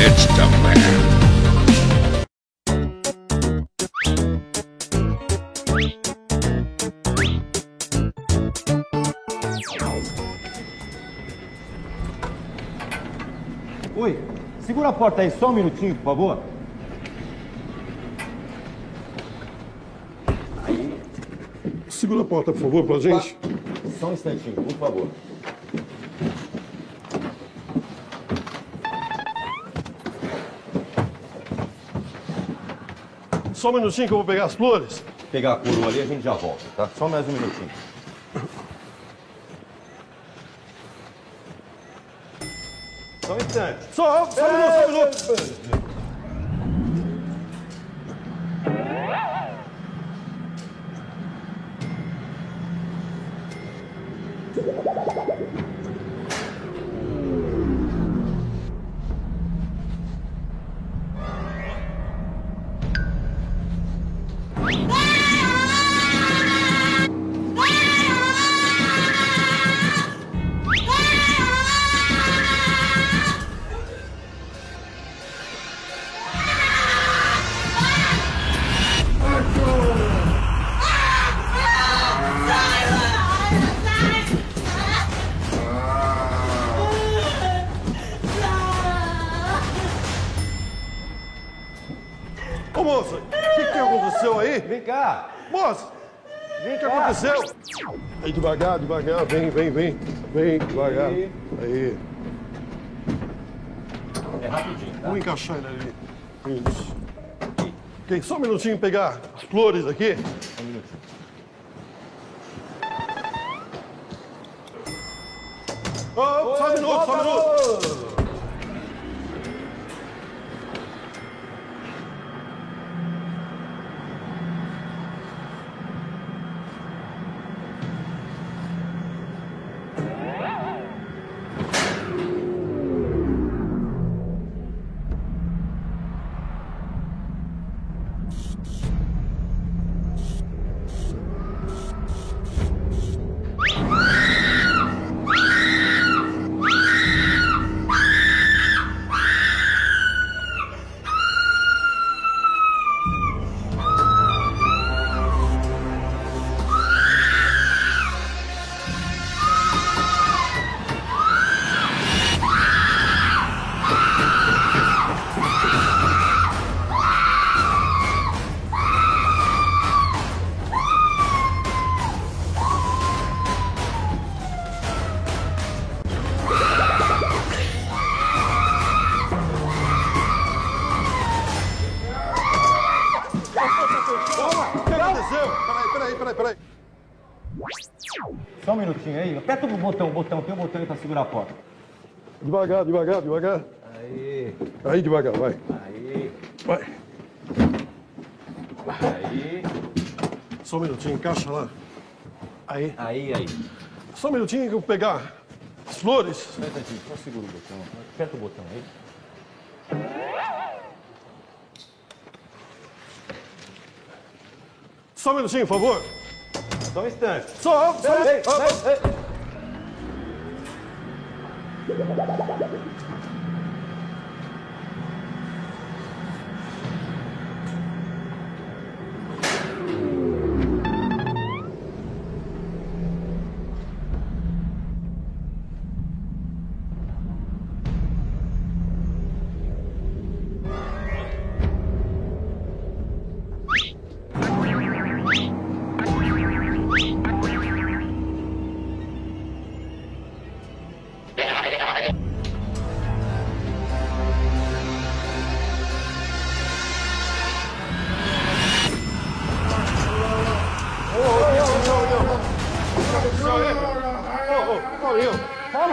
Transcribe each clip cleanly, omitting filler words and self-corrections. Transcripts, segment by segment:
It's the man. Oi, segura a porta aí só um minutinho, por favor. Aí. Segura a porta, por favor, pra gente. Só um instantinho, por favor. Só um minutinho que eu vou pegar as flores. Pegar a coroa ali, a gente já volta, tá? Só mais um minutinho. Só um instante. Só um minuto. Ô, moça, o que aconteceu aí? Vem cá. Moça, o que aconteceu? Aí, devagar, vem. Vem, devagar. Aí. É rapidinho, tá? Vamos encaixar ele ali. Isso. Ok, só um minutinho pegar as flores aqui. Um minutinho. Oh, só um minuto. Peraí. Só um minutinho aí. Aperta o botão, tem um botão aí pra segurar a porta. Devagar. Aí, devagar, vai. Aí. Vai. Aí. Só um minutinho, encaixa lá. Aí. Aí. Só um minutinho que eu vou pegar as flores. Só um instantinho, só segura o botão. Aperta o botão aí. Só um minutinho, por favor. Só um instante. Só um Ei.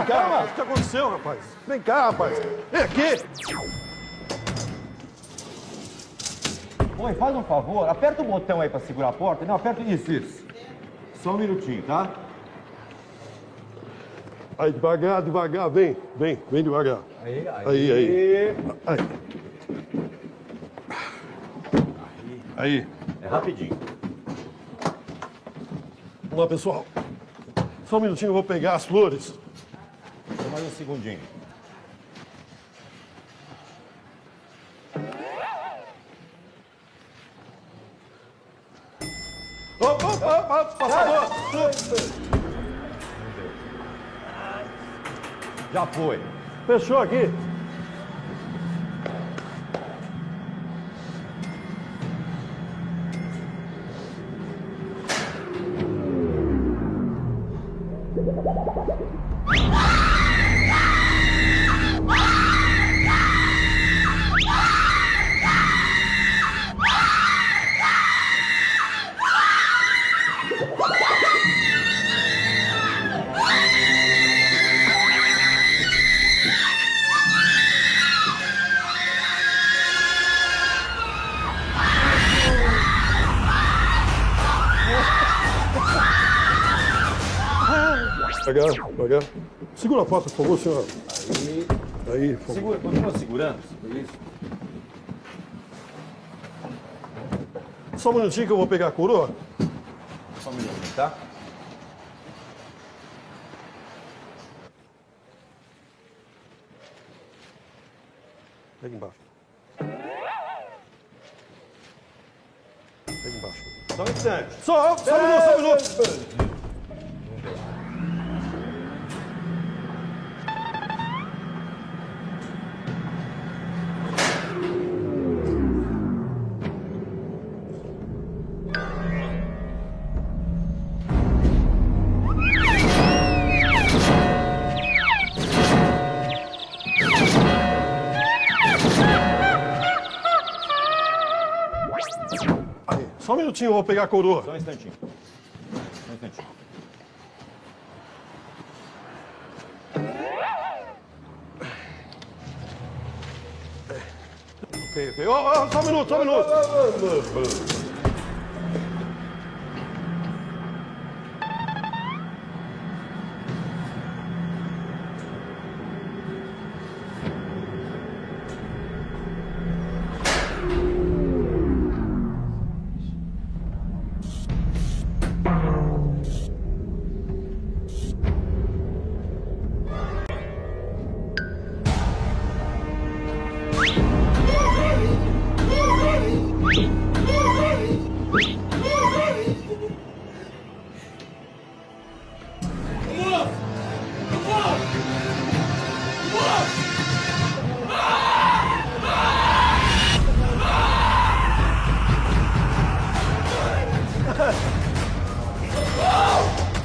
Calma. O que aconteceu, rapaz? Vem cá, rapaz. Vem aqui. Oi, faz um favor. Aperta o botão aí pra segurar a porta. Não, aperta isso. Só um minutinho, tá? Aí, devagar. Vem devagar. Aí. É rapidinho. Vamos lá, pessoal. Só um minutinho, eu vou pegar as flores. Só mais um segundinho. passador! Já foi. Fechou aqui. Devagar. Segura a porta, por favor, senhor. Aí, por favor. Segura, continua segurando. Isso. Só um minutinho que eu vou pegar a coroa. Só um minutinho, tá? Pega embaixo. Pega embaixo. Só um instante. Só um minuto. Só um minutinho, eu vou pegar a coroa. Só um instantinho. Só um instantinho. Ok. Só um minuto.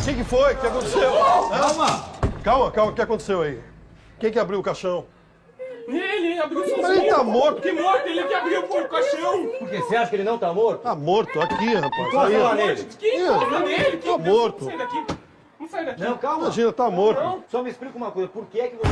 O que foi? O que aconteceu? Calma, o que aconteceu aí? Quem que abriu o caixão? Ele abriu sozinho. Mas ele tá morto. Que morto? Ele que abriu o caixão. Por quê? Você acha que ele não tá morto? Tá morto, aqui, rapaz. Encosta lá nele. Quem encosta nele? Tá morto. Vamos sair daqui. Vamos sair daqui. Não, calma. Imagina, tá morto. Só me explica uma coisa. Por que é que você...